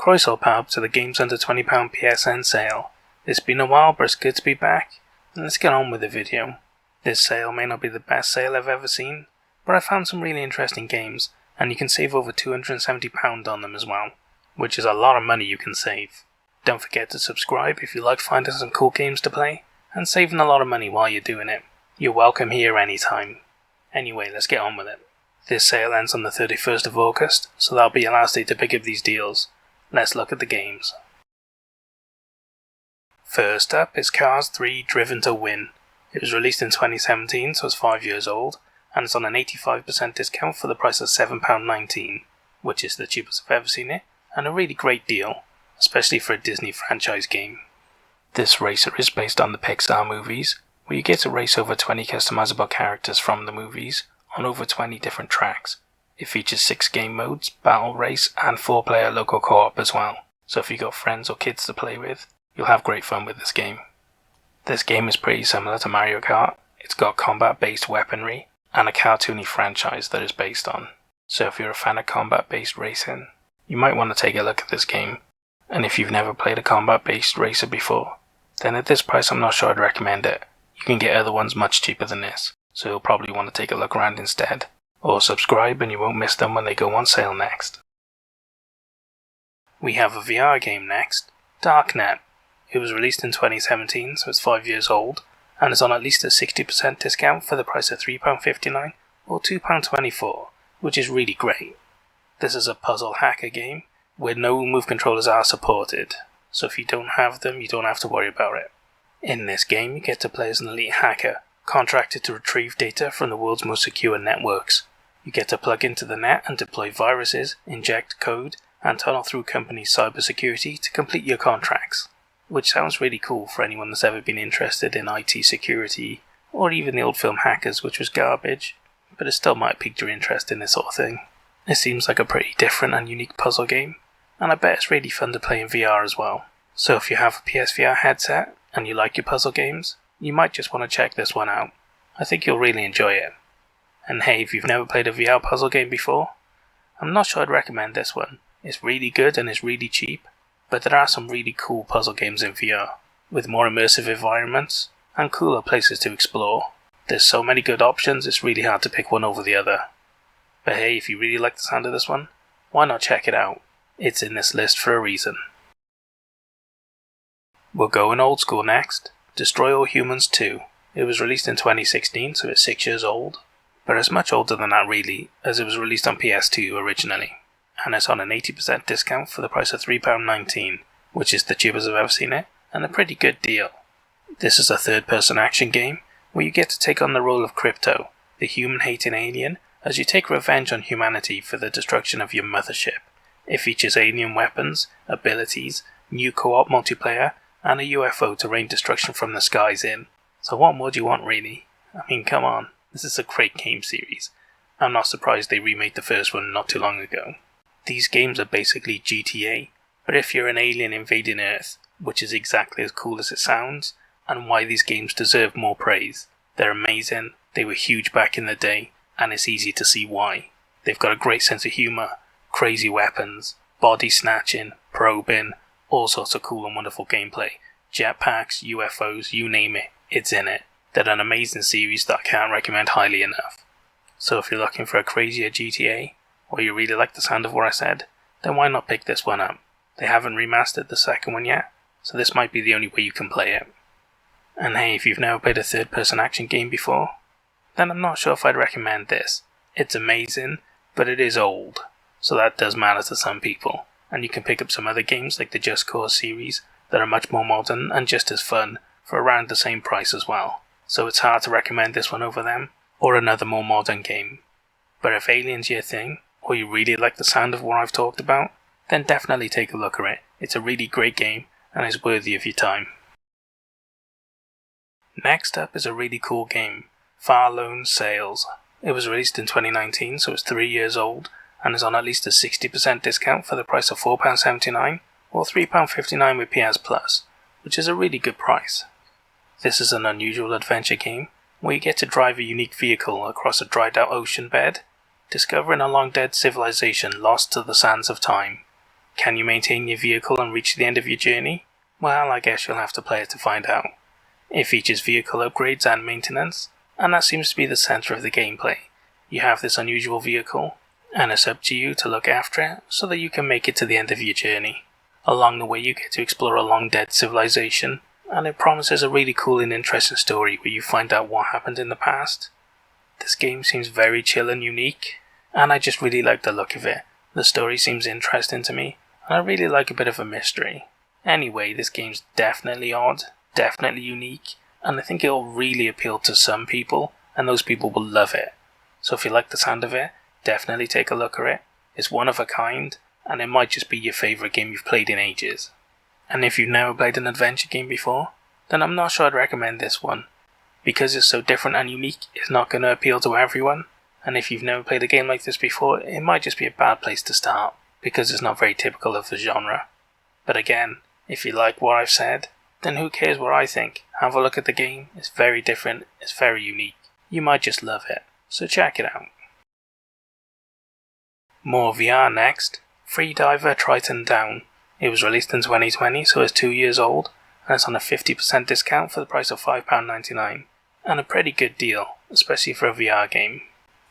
Croissant Pub to the Games Under £20 PSN sale. It's been a while, but it's good to be back, and let's get on with the video. This sale may not be the best sale I've ever seen, but I found some really interesting games, and you can save over £270 on them as well, which is a lot of money you can save. Don't forget to subscribe if you like finding some cool games to play, and saving a lot of money while you're doing it. You're welcome here anytime. Anyway, let's get on with it. This sale ends on the 31st of August, so that'll be your last day to pick up these deals. Let's look at the games. First up is Cars 3 Driven to Win. It was released in 2017, so it's 5 years old, and it's on an 85% discount for the price of £7.19, which is the cheapest I've ever seen it, and a really great deal, especially for a Disney franchise game. This racer is based on the Pixar movies, where you get to race over 20 customizable characters from the movies on over 20 different tracks. It features 6 game modes, battle race, and 4-player local co-op as well, so if you got friends or kids to play with, you'll have great fun with this game. This game is pretty similar to Mario Kart. It's got combat-based weaponry, and a cartoony franchise that is based on. So if you're a fan of combat-based racing, you might want to take a look at this game, and if you've never played a combat-based racer before, then at this price I'm not sure I'd recommend it. You can get other ones much cheaper than this, so you'll probably want to take a look around instead, or subscribe and you won't miss them when they go on sale next. We have a VR game next, Darknet. It was released in 2017, so it's 5 years old, and is on at least a 60% discount for the price of £3.59 or £2.24, which is really great. This is a puzzle hacker game where no move controllers are supported, so if you don't have them, you don't have to worry about it. In this game, you get to play as an elite hacker, contracted to retrieve data from the world's most secure networks. You get to plug into the net and deploy viruses, inject code, and tunnel through companies' cybersecurity to complete your contracts, which sounds really cool for anyone that's ever been interested in IT security, or even the old film Hackers, which was garbage, but it still might pique your interest in this sort of thing. It seems like a pretty different and unique puzzle game, and I bet it's really fun to play in VR as well. So if you have a PSVR headset, and you like your puzzle games, you might just want to check this one out. I think you'll really enjoy it. And hey, if you've never played a VR puzzle game before, I'm not sure I'd recommend this one. It's really good and it's really cheap, but there are some really cool puzzle games in VR, with more immersive environments and cooler places to explore. There's so many good options, it's really hard to pick one over the other. But hey, if you really like the sound of this one, why not check it out? It's in this list for a reason. We're going old school next, Destroy All Humans 2. It was released in 2016, so it's 6 years old, but it's much older than that really, as it was released on PS2 originally, and it's on an 80% discount for the price of £3.19, which is the cheapest I've ever seen it, and a pretty good deal. This is a third-person action game, where you get to take on the role of Crypto, the human-hating alien, as you take revenge on humanity for the destruction of your mothership. It features alien weapons, abilities, new co-op multiplayer, and a UFO to rain destruction from the skies in. So what more do you want really? I mean, come on, this is a great game series. I'm not surprised they remade the first one not too long ago. These games are basically GTA, but if you're an alien invading Earth, which is exactly as cool as it sounds, and why these games deserve more praise. They're amazing, they were huge back in the day, and it's easy to see why. They've got a great sense of humour, crazy weapons, body snatching, probing, all sorts of cool and wonderful gameplay. Jetpacks, UFOs, you name it, it's in it. They're an amazing series that I can't recommend highly enough. So if you're looking for a crazier GTA, or you really like the sound of what I said, then why not pick this one up? They haven't remastered the second one yet, so this might be the only way you can play it. And hey, if you've never played a third-person action game before, then I'm not sure if I'd recommend this. It's amazing, but it is old, so that does matter to some people. And you can pick up some other games like the Just Cause series that are much more modern and just as fun for around the same price as well. So it's hard to recommend this one over them, or another more modern game. But if Alien's your thing, or you really like the sound of what I've talked about, then definitely take a look at it. It's a really great game, and is worthy of your time. Next up is a really cool game, Roguelike Sales. It was released in 2019, so it's 3 years old, and is on at least a 60% discount for the price of £4.79 or £3.59 with PS Plus, which is a really good price. This is an unusual adventure game where you get to drive a unique vehicle across a dried out ocean bed, discovering a long dead civilization lost to the sands of time. Can you maintain your vehicle and reach the end of your journey? Well, I guess you'll have to play it to find out. It features vehicle upgrades and maintenance, and that seems to be the centre of the gameplay. You have this unusual vehicle, and it's up to you to look after it so that you can make it to the end of your journey. Along the way you get to explore a long-dead civilization, and it promises a really cool and interesting story where you find out what happened in the past. This game seems very chill and unique, and I just really like the look of it. The story seems interesting to me, and I really like a bit of a mystery. Anyway, this game's definitely odd, definitely unique, and I think it'll really appeal to some people, and those people will love it. So if you like the sound of it, definitely take a look at it. It's one of a kind, and it might just be your favourite game you've played in ages. And if you've never played an adventure game before, then I'm not sure I'd recommend this one. Because it's so different and unique, it's not going to appeal to everyone, and if you've never played a game like this before, it might just be a bad place to start, because it's not very typical of the genre. But again, if you like what I've said, then who cares what I think? Have a look at the game, it's very different, it's very unique. You might just love it, so check it out. More VR next. Freediver Triton Down. It was released in 2020, so it's 2 years old, and it's on a 50% discount for the price of £5.99. And a pretty good deal, especially for a VR game.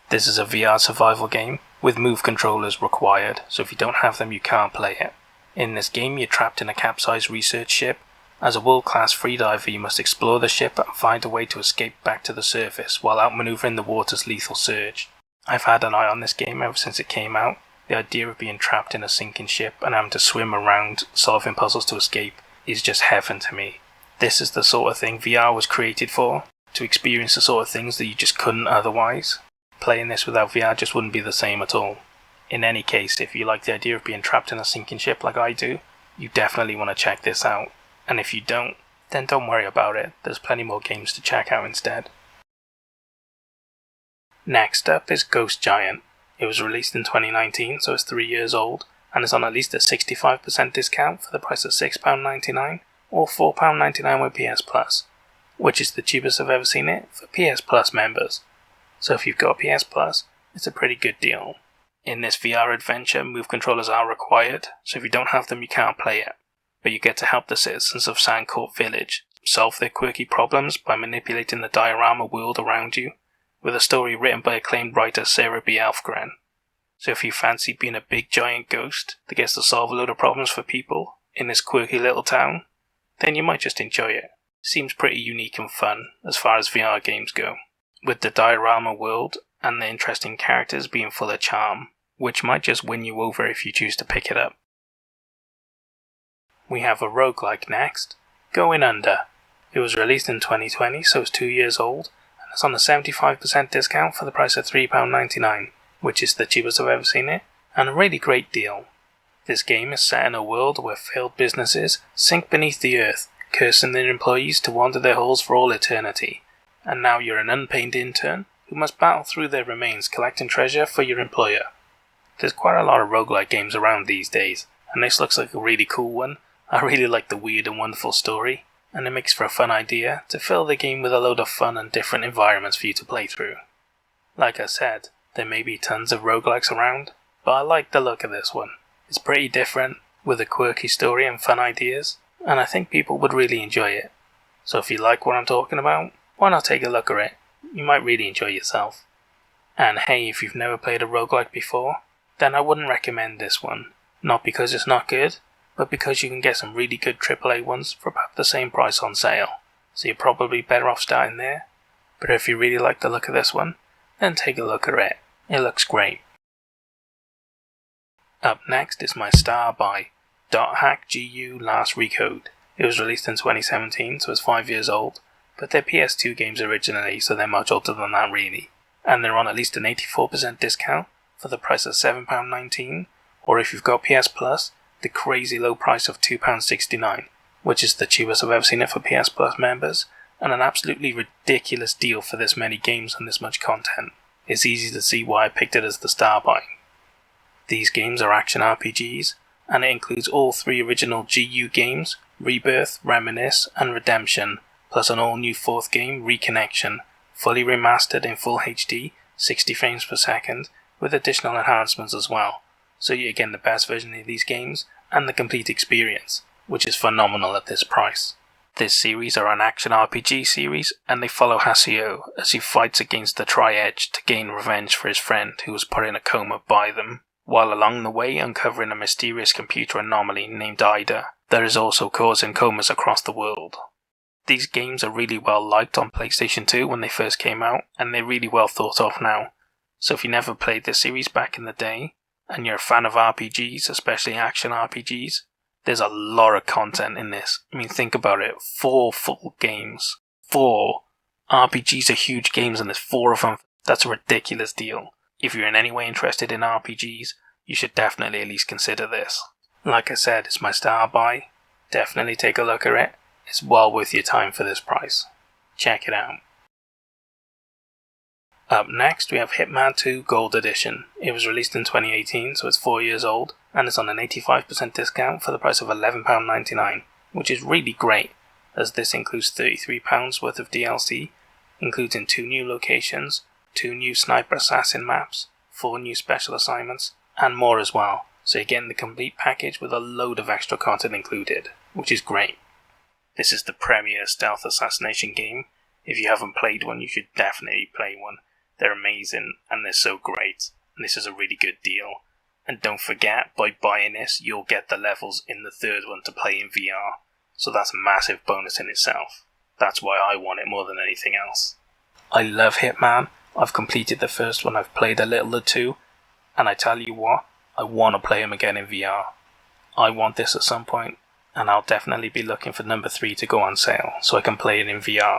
This is a VR survival game with move controllers required, so if you don't have them you can't play it. In this game you're trapped in a capsized research ship. As a world-class freediver you must explore the ship and find a way to escape back to the surface while outmaneuvering the water's lethal surge. I've had an eye on this game ever since it came out. The idea of being trapped in a sinking ship and having to swim around solving puzzles to escape is just heaven to me. This is the sort of thing VR was created for, to experience the sort of things that you just couldn't otherwise. Playing this without VR just wouldn't be the same at all. In any case, if you like the idea of being trapped in a sinking ship like I do, you definitely want to check this out. And if you don't, then don't worry about it, there's plenty more games to check out instead. Next up is Ghost Giant. It was released in 2019, so it's 3 years old, and it's on at least a 65% discount for the price of £6.99 or £4.99 with PS Plus, which is the cheapest I've ever seen it for PS Plus members. So if you've got PS Plus, it's a pretty good deal. In this VR adventure, move controllers are required, so if you don't have them you can't play it. But you get to help the citizens of Sandcourt Village solve their quirky problems by manipulating the diorama world around you, with a story written by acclaimed writer Sarah B. Alfgren. So if you fancy being a big giant ghost that gets to solve a load of problems for people in this quirky little town, then you might just enjoy it. Seems pretty unique and fun as far as VR games go, with the diorama world and the interesting characters being full of charm, which might just win you over if you choose to pick it up. We have a roguelike next, Going Under. It was released in 2020, so it's 2 years old, and it's on a 75% discount for the price of £3.99, which is the cheapest I've ever seen it, and a really great deal. This game is set in a world where failed businesses sink beneath the earth, cursing their employees to wander their halls for all eternity, and now you're an unpaid intern who must battle through their remains collecting treasure for your employer. There's quite a lot of roguelike games around these days, and this looks like a really cool one. I really like the weird and wonderful story, and it makes for a fun idea to fill the game with a load of fun and different environments for you to play through. Like I said, there may be tons of roguelikes around, but I like the look of this one. It's pretty different, with a quirky story and fun ideas, and I think people would really enjoy it. So if you like what I'm talking about, why not take a look at it? You might really enjoy yourself. And hey, if you've never played a roguelike before, then I wouldn't recommend this one. Not because it's not good, but because you can get some really good AAA ones for about the same price on sale. So you're probably better off starting there. But if you really like the look of this one, then take a look at it. It looks great. Up next is my star by .hack GU Last Recode. It was released in 2017, so it's 5 years old, but they're PS2 games originally, so they're much older than that really. And they're on at least an 84% discount for the price of £7.19, or if you've got PS Plus, the crazy low price of £2.69, which is the cheapest I've ever seen it for PS Plus members, and an absolutely ridiculous deal for this many games and this much content. It's easy to see why I picked it as the star buy. These games are action RPGs, and it includes all 3 original GU games, Rebirth, Reminisce, and Redemption, plus an all-new 4th game, Reconnection, fully remastered in full HD, 60 frames per second, with additional enhancements as well. So you're getting the best version of these games, and the complete experience, which is phenomenal at this price. This series are an action RPG series, and they follow Haseo as he fights against the Tri-Edge to gain revenge for his friend who was put in a coma by them, while along the way uncovering a mysterious computer anomaly named Ida that is also causing comas across the world. These games are really well liked on PlayStation 2 when they first came out, and they're really well thought of now. So if you never played this series back in the day, and you're a fan of RPGs, especially action RPGs, there's a lot of content in this. I mean, think about it. 4 full games. 4. RPGs are huge games and there's 4 of them. That's a ridiculous deal. If you're in any way interested in RPGs, you should definitely at least consider this. Like I said, it's my star buy. Definitely take a look at it. It's well worth your time for this price. Check it out. Up next, we have Hitman 2 Gold Edition. It was released in 2018, so it's 4 years old, and it's on an 85% discount for the price of £11.99, which is really great, as this includes £33 worth of DLC, including 2 new locations, 2 new Sniper Assassin maps, 4 new special assignments, and more as well. So you're getting the complete package with a load of extra content included, which is great. This is the premier stealth assassination game. If you haven't played one, you should definitely play one. They're amazing and they're so great, and this is a really good deal. And don't forget, by buying this, you'll get the levels in the third one to play in VR. So that's a massive bonus in itself. That's why I want it more than anything else. I love Hitman. I've completed the first one, I've played a little or two, and I tell you what, I want to play them again in VR. I want this at some point, and I'll definitely be looking for number 3 to go on sale, so I can play it in VR.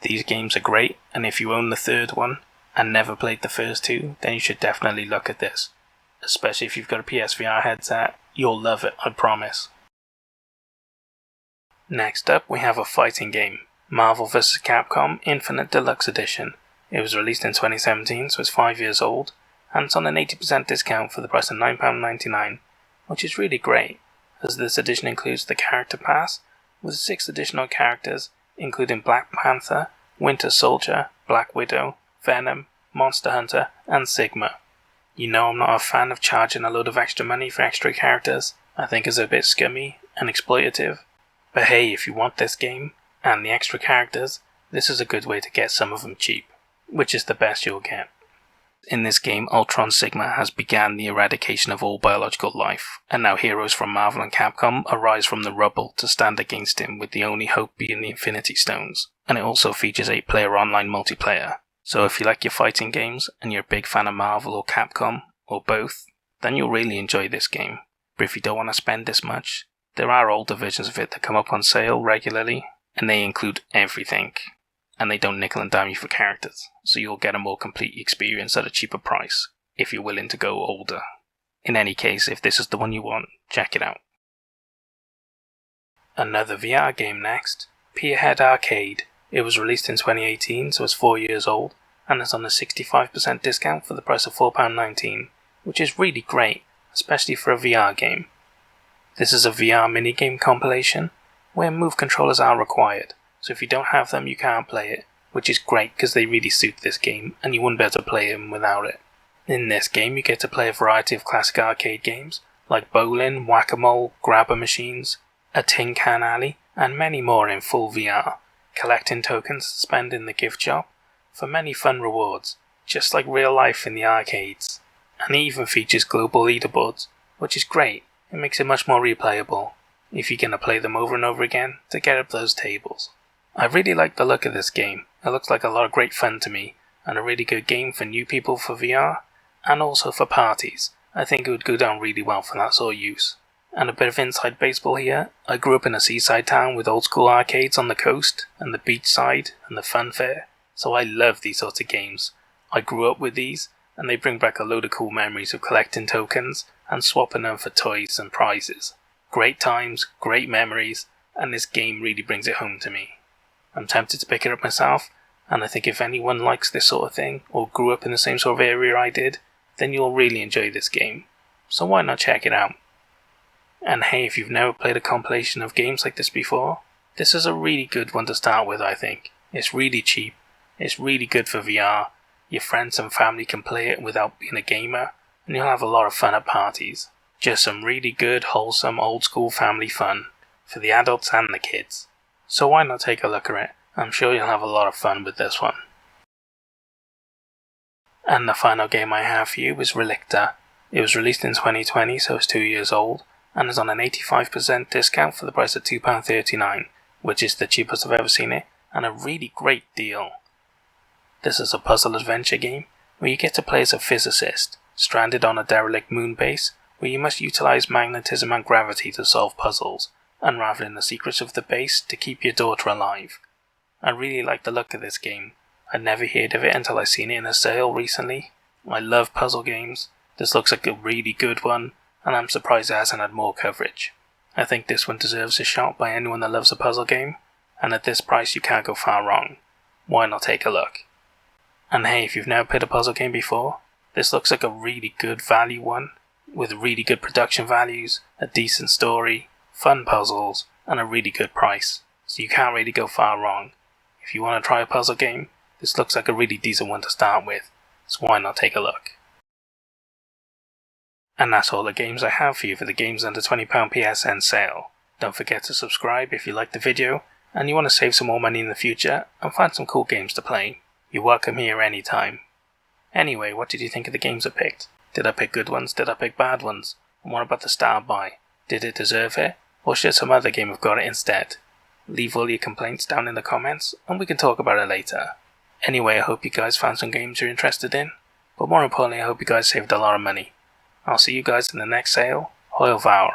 These games are great, and if you own the third one, and never played the first 2, then you should definitely look at this. Especially if you've got a PSVR headset, you'll love it, I promise. Next up, we have a fighting game, Marvel vs. Capcom Infinite Deluxe Edition. It was released in 2017, so it's 5 years old, and it's on an 80% discount for the price of £9.99, which is really great, as this edition includes the Character Pass, with 6 additional characters, including Black Panther, Winter Soldier, Black Widow, Venom, Monster Hunter, and Sigma. You know I'm not a fan of charging a load of extra money for extra characters. I think it's a bit scummy and exploitative. But hey, if you want this game, and the extra characters, this is a good way to get some of them cheap, which is the best you'll get. In this game, Ultron Sigma has begun the eradication of all biological life, and now heroes from Marvel and Capcom arise from the rubble to stand against him, with the only hope being the Infinity Stones. And it also features 8-player online multiplayer. So if you like your fighting games, and you're a big fan of Marvel or Capcom, or both, then you'll really enjoy this game. But if you don't want to spend this much, there are older versions of it that come up on sale regularly, and they include everything. And they don't nickel and dime you for characters, so you'll get a more complete experience at a cheaper price, if you're willing to go older. In any case, if this is the one you want, check it out. Another VR game next, Pier Had Arcade. It was released in 2018, so it's 4 years old, and it's on a 65% discount for the price of £4.19, which is really great, especially for a VR game. This is a VR minigame compilation, where move controllers are required, so if you don't have them you can't play it, which is great because they really suit this game, and you wouldn't be able to play them without it. In this game you get to play a variety of classic arcade games, like bowling, whack-a-mole, grabber machines, a tin can alley, and many more in full VR, collecting tokens to spend in the gift shop for many fun rewards, just like real life in the arcades. And it even features global leaderboards, which is great. It makes it much more replayable, if you're going to play them over and over again, to get up those tables. I really like the look of this game. It looks like a lot of great fun to me, and a really good game for new people for VR, and also for parties. I think it would go down really well for that sort of use. And a bit of inside baseball here, I grew up in a seaside town with old school arcades on the coast, and the beach side, and the fun fair, so I love these sorts of games. I grew up with these, and they bring back a load of cool memories of collecting tokens, and swapping them for toys and prizes. Great times, great memories, and this game really brings it home to me. I'm tempted to pick it up myself, and I think if anyone likes this sort of thing, or grew up in the same sort of area I did, then you'll really enjoy this game. So why not check it out? And hey, if you've never played a compilation of games like this before, this is a really good one to start with, I think. It's really cheap, it's really good for VR, your friends and family can play it without being a gamer, and you'll have a lot of fun at parties. Just some really good, wholesome, old school family fun for the adults and the kids. So why not take a look at it? I'm sure you'll have a lot of fun with this one. And the final game I have for you is Relicta. It was released in 2020, so it's 2 years old, and is on an 85% discount for the price of £2.39, which is the cheapest I've ever seen it, and a really great deal. This is a puzzle adventure game where you get to play as a physicist, stranded on a derelict moon base, where you must utilize magnetism and gravity to solve puzzles, unraveling the secrets of the base to keep your daughter alive. I really like the look of this game. I'd never heard of it until I seen it in a sale recently. I love puzzle games. This looks like a really good one, and I'm surprised it hasn't had more coverage. I think this one deserves a shot by anyone that loves a puzzle game, and at this price you can't go far wrong. Why not take a look? And hey, if you've never played a puzzle game before, this looks like a really good value one, with really good production values, a decent story, fun puzzles, and a really good price, so you can't really go far wrong. If you want to try a puzzle game, this looks like a really decent one to start with, so why not take a look? And that's all the games I have for you for the Games Under £20 PSN sale. Don't forget to subscribe if you liked the video, and you want to save some more money in the future, and find some cool games to play. You're welcome here anytime. Anyway, what did you think of the games I picked? Did I pick good ones? Did I pick bad ones? And what about the star buy? Did it deserve it? Or should some other game have got it instead? Leave all your complaints down in the comments, and we can talk about it later. Anyway, I hope you guys found some games you're interested in, but more importantly I hope you guys saved a lot of money. I'll see you guys in the next sale. Au revoir.